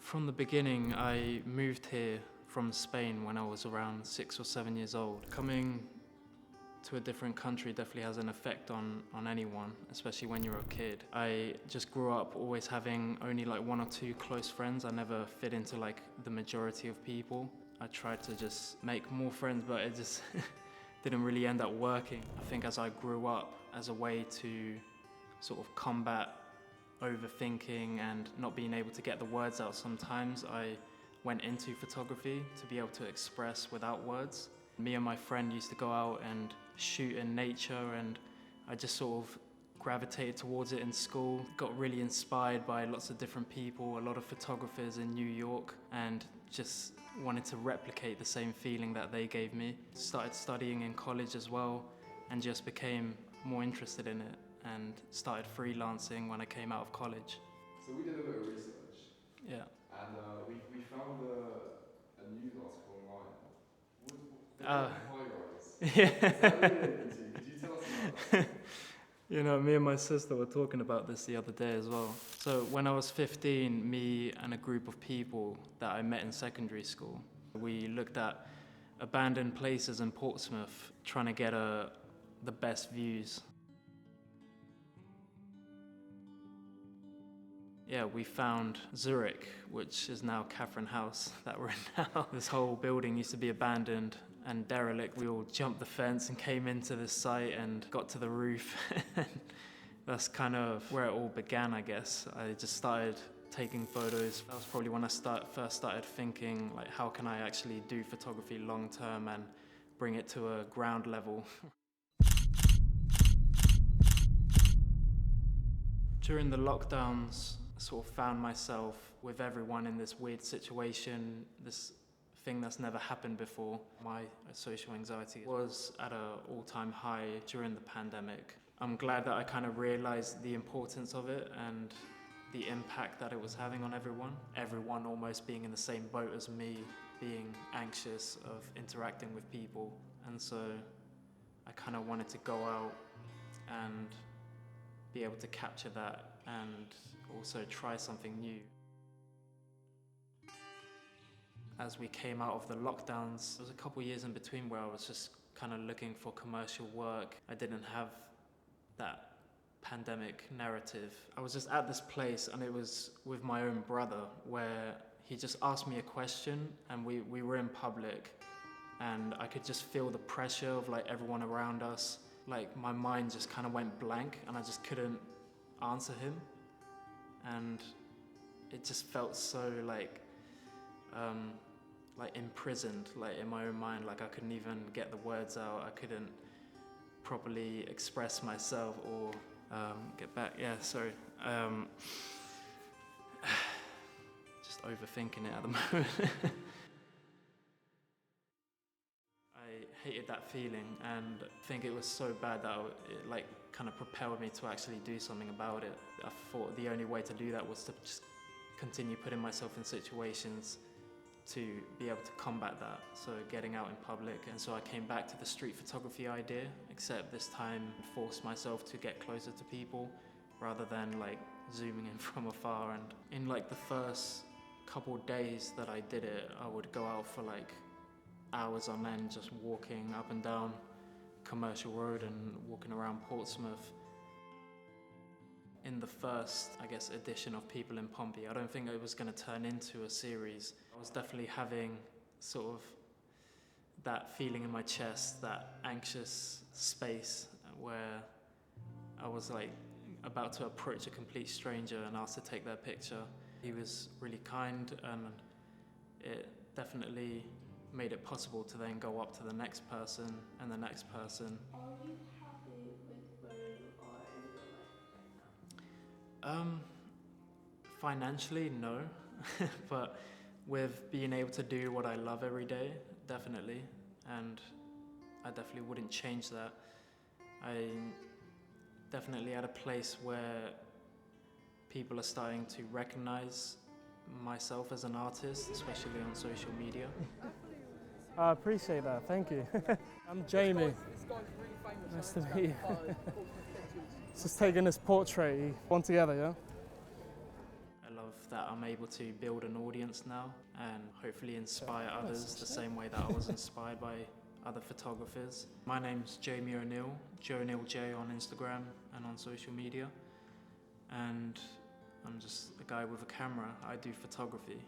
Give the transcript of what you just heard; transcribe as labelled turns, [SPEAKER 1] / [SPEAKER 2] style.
[SPEAKER 1] From the beginning, I moved here from Spain when I was around 6 or 7 years old. Coming to a different country definitely has an effect on anyone, especially when you're a kid. I just grew up always having only like 1 or 2 close friends. I never fit into like the majority of people. I tried to just make more friends, but it just didn't really end up working. I think as I grew up, as a way to sort of combat overthinking and not being able to get the words out sometimes, I went into photography to be able to express without words. Me and my friend used to go out and shoot in nature, and I just sort of gravitated towards it in school. Got really inspired by lots of different people, a lot of photographers in New York, and just wanted to replicate the same feeling that they gave me. Started studying in college as well, and just became more interested in it, and started freelancing when I came out of college.
[SPEAKER 2] So we did a bit of research.
[SPEAKER 1] Yeah.
[SPEAKER 2] And we found a news article online.
[SPEAKER 1] Yeah.
[SPEAKER 2] Is that related to you? Could you tell us about that?
[SPEAKER 1] You know, me and my sister were talking about this the other day as well. So when I was 15, me and a group of people that I met in secondary school, we looked at abandoned places in Portsmouth, trying to get the best views. Yeah, we found Zurich, which is now Catherine House that we're in now. This whole building used to be abandoned and derelict. We all jumped the fence and came into this site and got to the roof. That's kind of where it all began, I guess. I just started taking photos. That was probably when I first started thinking, like, how can I actually do photography long term and bring it to a ground level. During the lockdowns, I sort of found myself with everyone in this weird situation, this thing that's never happened before. My social anxiety was at an all-time high during the pandemic. I'm glad that I kind of realized the importance of it and the impact that it was having on everyone. Everyone almost being in the same boat as me, being anxious of interacting with people. And so I kind of wanted to go out and be able to capture that and also try something new. As we came out of the lockdowns, there was a couple years in between where I was just kind of looking for commercial work. I didn't have that pandemic narrative. I was just at this place, and it was with my own brother, where he just asked me a question, and we were in public, and I could just feel the pressure of like everyone around us. Like my mind just kind of went blank, and I just couldn't answer him, and it just felt so like imprisoned, like in my own mind. Like I couldn't even get the words out. I couldn't properly express myself or get back. Yeah, sorry. Just overthinking it at the moment. I hated that feeling, and I think it was so bad that it like kind of propelled me to actually do something about it. I thought the only way to do that was to just continue putting myself in situations to be able to combat that, so getting out in public. And so I came back to the street photography idea, except this time forced myself to get closer to people rather than like zooming in from afar. And in like the first couple days that I did it, I would go out for like hours on end, just walking up and down Commercial Road and walking around Portsmouth. In the first, I guess, edition of People in Pompey, I don't think it was going to turn into a series. I was definitely having sort of that feeling in my chest, that anxious space where I was like about to approach a complete stranger and ask to take their picture. He was really kind, and it definitely made it possible to then go up to the next person and the next person.
[SPEAKER 3] Are you happy with where you are in your life right now?
[SPEAKER 1] Financially, no, but with being able to do what I love every day, definitely, and I definitely wouldn't change that. I'm definitely at a place where people are starting to recognize myself as an artist, especially on social media.
[SPEAKER 4] I appreciate that, thank you. I'm Jamie. Nice to meet you. Just taking this portrait, one together, yeah?
[SPEAKER 1] I love that I'm able to build an audience now and hopefully inspire
[SPEAKER 4] Nice,
[SPEAKER 1] others the same way that I was inspired by other photographers. My name's Jamie O'Neill, Joe O'Neill J on Instagram and on social media. And I'm just a guy with a camera. I do photography.